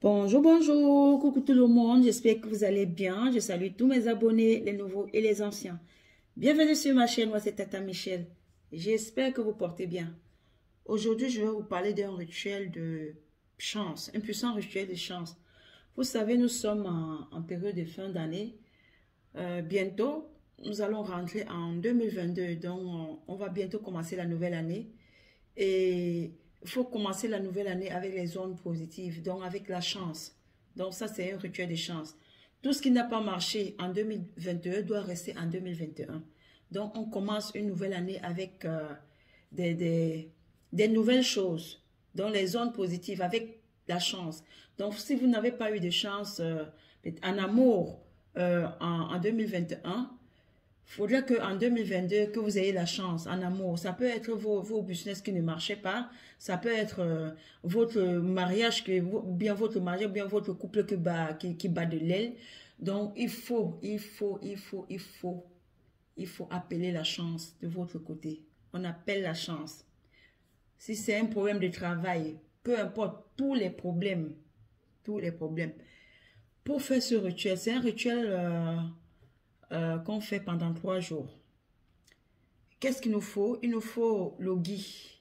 Bonjour, bonjour, coucou tout le monde, j'espère que vous allez bien. Je salue tous mes abonnés, les nouveaux et les anciens. Bienvenue sur ma chaîne, moi c'est Tata Michel. J'espère que vous portez bien. Aujourd'hui, je vais vous parler d'un rituel de chance, un puissant rituel de chance. Vous savez, nous sommes en période de fin d'année. Bientôt, nous allons rentrer en 2022, donc on va bientôt commencer la nouvelle année. Et il faut commencer la nouvelle année avec les ondes positives, donc avec la chance. Donc ça, c'est un rituel de chance. Tout ce qui n'a pas marché en 2021 doit rester en 2021. Donc on commence une nouvelle année avec des nouvelles choses. Donc les ondes positives, avec la chance. Donc si vous n'avez pas eu de chance en amour en 2021, il faudrait qu'en 2022, que vous ayez la chance en amour. Ça peut être vos business qui ne marchaient pas. Ça peut être votre mariage, bien votre mariage, bien votre couple qui bat de l'aile. Donc, il faut appeler la chance de votre côté. On appelle la chance. Si c'est un problème de travail, peu importe, tous les problèmes. Pour faire ce rituel, c'est un rituel qu'on fait pendant 3 jours. Qu'est-ce qu'il nous faut? Il nous faut le gui.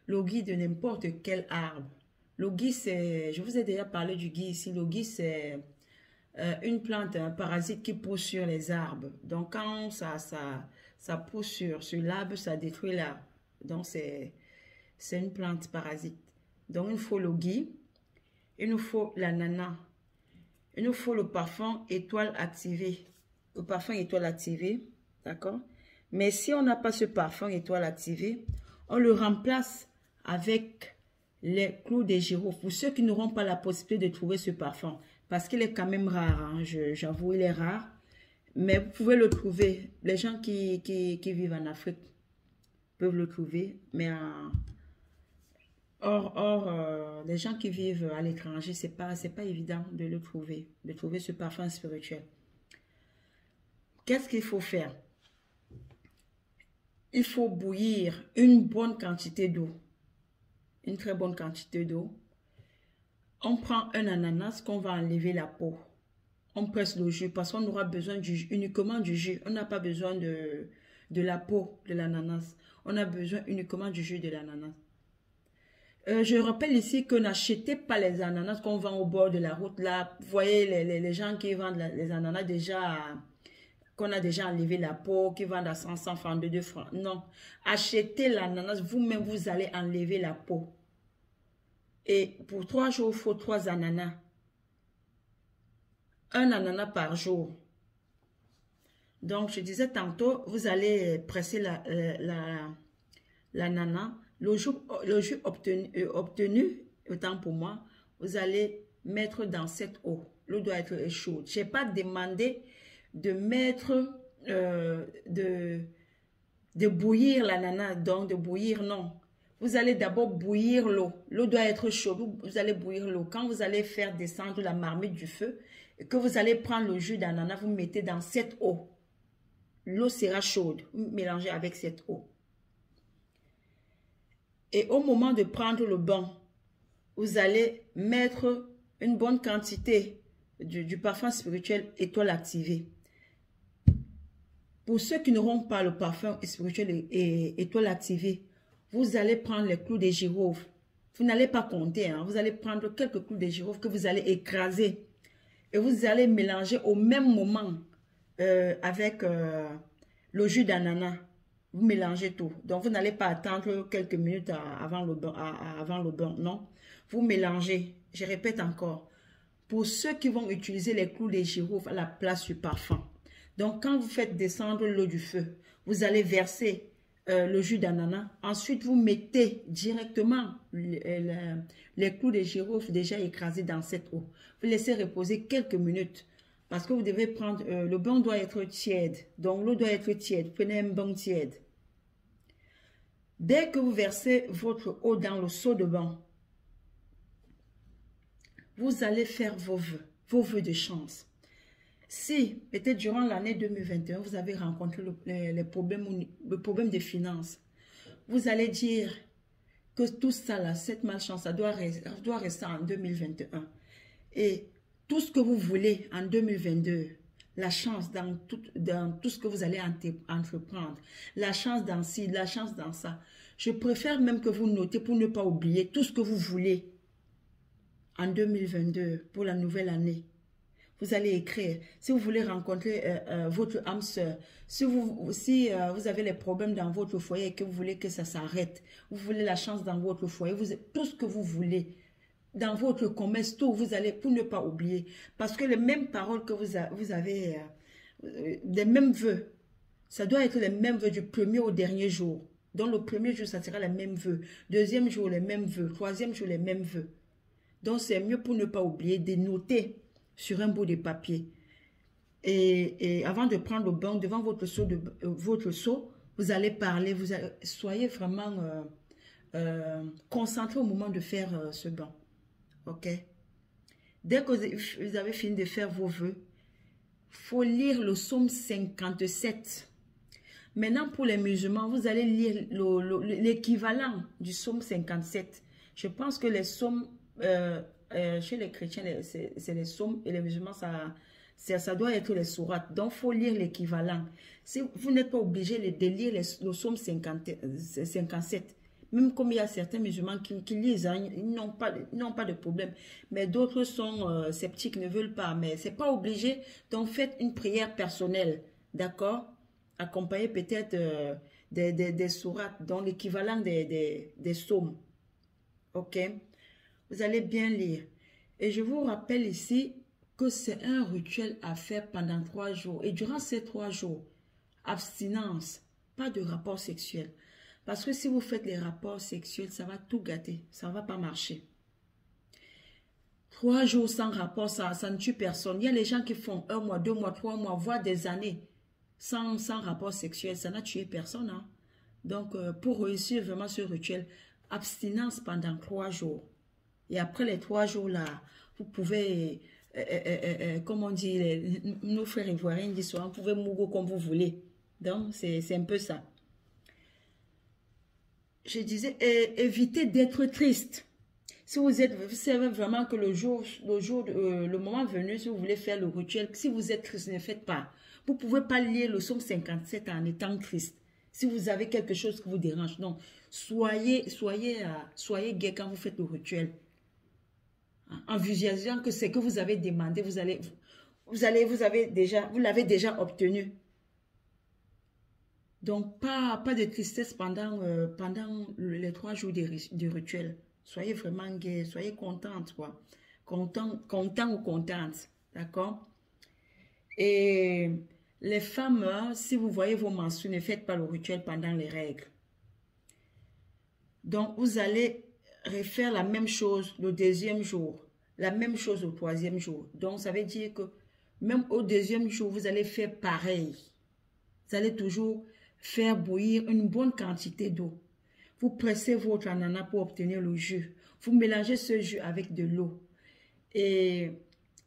Le gui de n'importe quel arbre. Le gui, c'est... Je vous ai déjà parlé du gui ici. Le gui, c'est une plante, un parasite qui pousse sur les arbres. Donc, quand ça pousse sur l'arbre, ça détruit l'arbre. Donc, c'est une plante parasite. Donc, il nous faut le gui. Il nous faut l'ananas. Il nous faut le parfum étoile activée. Le parfum étoile activée, d'accord? Mais si on n'a pas ce parfum étoile activée, on le remplace avec les clous des girofles. Pour ceux qui n'auront pas la possibilité de trouver ce parfum, parce qu'il est quand même rare, hein, j'avoue, il est rare. Mais vous pouvez le trouver. Les gens qui vivent en Afrique peuvent le trouver. Mais les gens qui vivent à l'étranger, c'est pas évident de le trouver, de trouver ce parfum spirituel. Qu'est-ce qu'il faut faire? Il faut bouillir une bonne quantité d'eau. Une très bonne quantité d'eau. On prend un ananas qu'on va enlever la peau. On presse le jus parce qu'on aura besoin uniquement du jus. On n'a pas besoin de la peau de l'ananas. On a besoin uniquement du jus de l'ananas. Je rappelle ici que n'achetez pas les ananas qu'on vend au bord de la route. Là, vous voyez les gens qui vendent les ananas déjà... qu'on a déjà enlevé la peau, qui vendent à 100 francs, 2 francs. Non. Achetez l'ananas, vous-même, vous allez enlever la peau. Et pour 3 jours, il faut 3 ananas. Un ananas par jour. Donc, je disais tantôt, vous allez presser l'ananas. Le jus obtenu, autant pour moi, vous allez mettre dans cette eau. L'eau doit être chaude. Je n'ai pas demandé de mettre, de bouillir l'ananas, donc de bouillir, non. Vous allez d'abord bouillir l'eau. L'eau doit être chaude. Vous allez bouillir l'eau. Quand vous allez faire descendre la marmite du feu, et que vous allez prendre le jus d'ananas, vous mettez dans cette eau. L'eau sera chaude. Vous mélangez avec cette eau. Et au moment de prendre le bain, vous allez mettre une bonne quantité du parfum spirituel étoile activée. Pour ceux qui n'auront pas le parfum spirituel et étoile activée, vous allez prendre les clous des girofles. Vous n'allez pas compter, hein. Vous allez prendre quelques clous des girofles que vous allez écraser. Et vous allez mélanger au même moment avec le jus d'ananas. Vous mélangez tout. Donc, vous n'allez pas attendre quelques minutes avant le bain, non. Vous mélangez. Je répète encore. Pour ceux qui vont utiliser les clous des girofles à la place du parfum. Donc, quand vous faites descendre l'eau du feu, vous allez verser le jus d'ananas. Ensuite, vous mettez directement les clous des girofles déjà écrasés dans cette eau. Vous laissez reposer quelques minutes parce que vous devez prendre... le bain doit être tiède. Donc, l'eau doit être tiède. Prenez un bain tiède. Dès que vous versez votre eau dans le seau de bain, vous allez faire vos vœux de chance. Si, peut-être durant l'année 2021, vous avez rencontré le problème de finances, vous allez dire que tout ça, là, cette malchance, ça doit rester en 2021. Et tout ce que vous voulez en 2022, la chance dans tout ce que vous allez entreprendre, la chance dans ci, la chance dans ça. Je préfère même que vous notez pour ne pas oublier tout ce que vous voulez en 2022 pour la nouvelle année. Vous allez écrire. Si vous voulez rencontrer votre âme sœur, si vous avez les problèmes dans votre foyer et que vous voulez que ça s'arrête, vous voulez la chance dans votre foyer, tout ce que vous voulez, dans votre commerce, tout, vous allez, pour ne pas oublier. Parce que les mêmes paroles que vous avez, les mêmes vœux, ça doit être les mêmes vœux du premier au dernier jour. Donc le premier jour, ça sera les mêmes vœux. Deuxième jour, les mêmes vœux. Troisième jour, les mêmes vœux. Donc c'est mieux pour ne pas oublier de noter sur un bout de papier. Et avant de prendre le bain, devant votre seau, vous allez parler, soyez vraiment concentré au moment de faire ce bain. Ok? Dès que vous avez fini de faire vos vœux, il faut lire le psaume 57. Maintenant, pour les musulmans, vous allez lire l'équivalent du psaume 57. Je pense que les psaumes, chez les chrétiens, c'est les psaumes, et les musulmans, ça doit être les sourates. Donc, il faut lire l'équivalent. Si vous n'êtes pas obligé de lire le psaume 57, même comme il y a certains musulmans qui lisent, hein, ils n'ont pas de problème. Mais d'autres sont sceptiques, ne veulent pas. Mais ce n'est pas obligé. Donc, faites une prière personnelle. D'accord? Accompagné peut-être des sourates, donc l'équivalent des psaumes. Ok? Vous allez bien lire. Et je vous rappelle ici que c'est un rituel à faire pendant 3 jours. Et durant ces 3 jours, abstinence, pas de rapport sexuel. Parce que si vous faites les rapports sexuels, ça va tout gâter. Ça ne va pas marcher. 3 jours sans rapport, ça ne tue personne. Il y a les gens qui font 1 mois, 2 mois, 3 mois, voire des années. Sans rapport sexuel, ça n'a tué personne. Hein? Donc, pour réussir vraiment ce rituel, abstinence pendant 3 jours. Et après les 3 jours-là, vous pouvez, comme on dit, nos frères ivoiriens disent souvent, vous pouvez mourir comme vous voulez. Donc, c'est un peu ça. Je disais, évitez d'être triste. Si vous savez vraiment que le moment venu, si vous voulez faire le rituel, si vous êtes triste, ne faites pas. Vous ne pouvez pas lire le psaume 57 en étant triste. Si vous avez quelque chose qui vous dérange. Donc, soyez gai quand vous faites le rituel. En visualisant que ce que vous avez demandé, vous l'avez déjà obtenu. Donc, pas de tristesse pendant les 3 jours du rituel. Soyez vraiment gai, soyez contente, quoi. Content ou contente. D'accord? Et les femmes, si vous voyez vos menstrues, ne faites pas le rituel pendant les règles. Donc, vous allez refaire la même chose le 2e jour, la même chose au 3e jour. Donc, ça veut dire que même au 2e jour, vous allez faire pareil. Vous allez toujours faire bouillir une bonne quantité d'eau. Vous pressez votre ananas pour obtenir le jus. Vous mélangez ce jus avec de l'eau. Et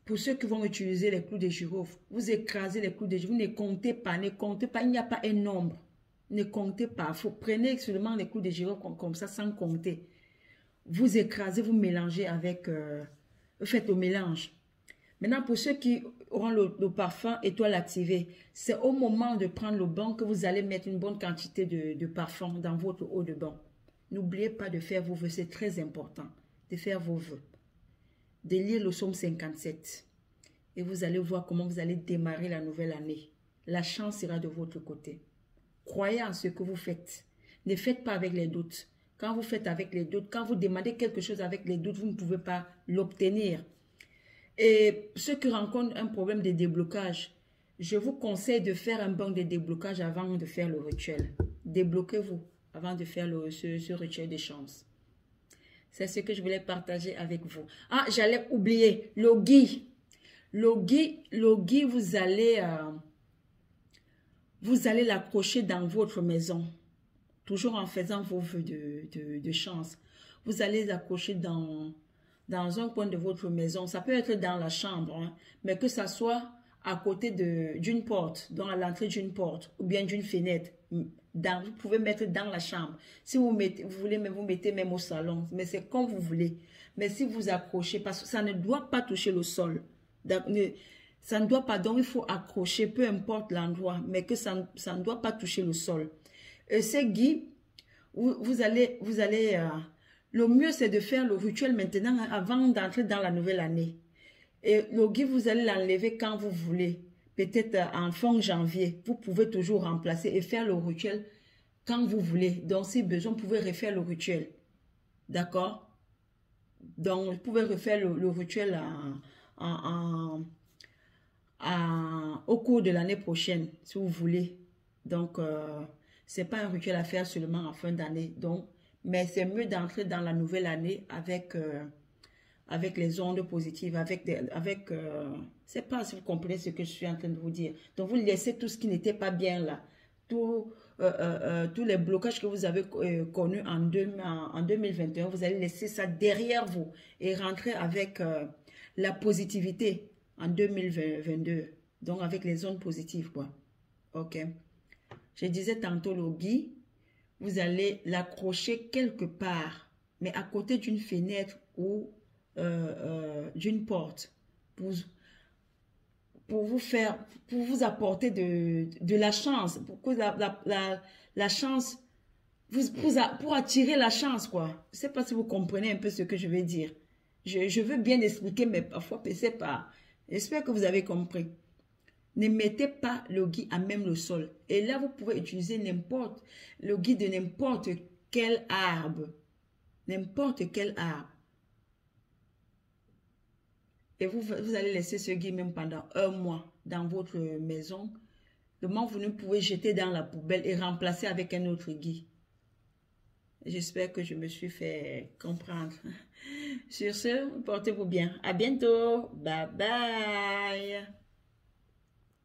pour ceux qui vont utiliser les clous de girofle, vous écrasez les clous de girofle. Vous ne comptez pas, il n'y a pas un nombre. Ne comptez pas. Vous prenez seulement les clous de girofle comme ça, sans compter. Vous écrasez, vous mélangez avec... vous faites le mélange. Maintenant, pour ceux qui auront le parfum étoile activé, c'est au moment de prendre le bain que vous allez mettre une bonne quantité de parfum dans votre eau de bain. N'oubliez pas de faire vos vœux, c'est très important de faire vos vœux. De lire le psaume 57. Et vous allez voir comment vous allez démarrer la nouvelle année. La chance sera de votre côté. Croyez en ce que vous faites. Ne faites pas avec les doutes. Quand vous faites avec les doutes, quand vous demandez quelque chose avec les doutes, vous ne pouvez pas l'obtenir. Et ceux qui rencontrent un problème de déblocage, je vous conseille de faire un banc de déblocage avant de faire le rituel. Débloquez-vous avant de faire ce rituel de chance. C'est ce que je voulais partager avec vous. Ah, j'allais oublier, le gui. Le gui, vous allez l'accrocher dans votre maison. Toujours en faisant vos vœux de chance. Vous allez l'accrocher dans un coin de votre maison. Ça peut être dans la chambre, hein, mais que ça soit à côté d'une porte, dans à l'entrée d'une porte ou bien d'une fenêtre. vous pouvez mettre dans la chambre. Si vous voulez, mais vous mettez même au salon. Mais c'est comme vous voulez. Mais si vous accrochez, parce que ça ne doit pas toucher le sol. Ça ne doit pas, donc il faut accrocher, peu importe l'endroit, mais que ça ne doit pas toucher le sol. Ces gui, vous allez le mieux c'est de faire le rituel maintenant avant d'entrer dans la nouvelle année. Et le gui, vous allez l'enlever quand vous voulez. Peut-être en fin janvier, vous pouvez toujours remplacer et faire le rituel quand vous voulez. Donc, si besoin, vous pouvez refaire le rituel. D'accord? Donc, vous pouvez refaire le rituel au cours de l'année prochaine, si vous voulez. Donc, c'est pas un rituel à faire seulement en fin d'année. Donc, mais c'est mieux d'entrer dans la nouvelle année avec les ondes positives, c'est pas si vous comprenez ce que je suis en train de vous dire. Donc, vous laissez tout ce qui n'était pas bien là. Tous les blocages que vous avez connus en 2021, vous allez laisser ça derrière vous et rentrer avec la positivité en 2022. Donc, avec les ondes positives, quoi. OK. Je disais tantôt, le gui, vous allez l'accrocher quelque part, mais à côté d'une fenêtre ou d'une porte pour vous apporter de la chance, pour que la chance, pour attirer la chance, quoi. Je ne sais pas si vous comprenez un peu ce que je veux dire. Je veux bien expliquer, mais parfois, je ne sais pas. J'espère que vous avez compris. Ne mettez pas le gui à même le sol. Et là, vous pouvez utiliser le gui de n'importe quel arbre. N'importe quel arbre. Et vous allez laisser ce gui même pendant un mois dans votre maison. Le moment où vous ne pouvez jeter dans la poubelle et remplacer avec un autre gui. J'espère que je me suis fait comprendre. Sur ce, portez-vous bien. À bientôt. Bye bye.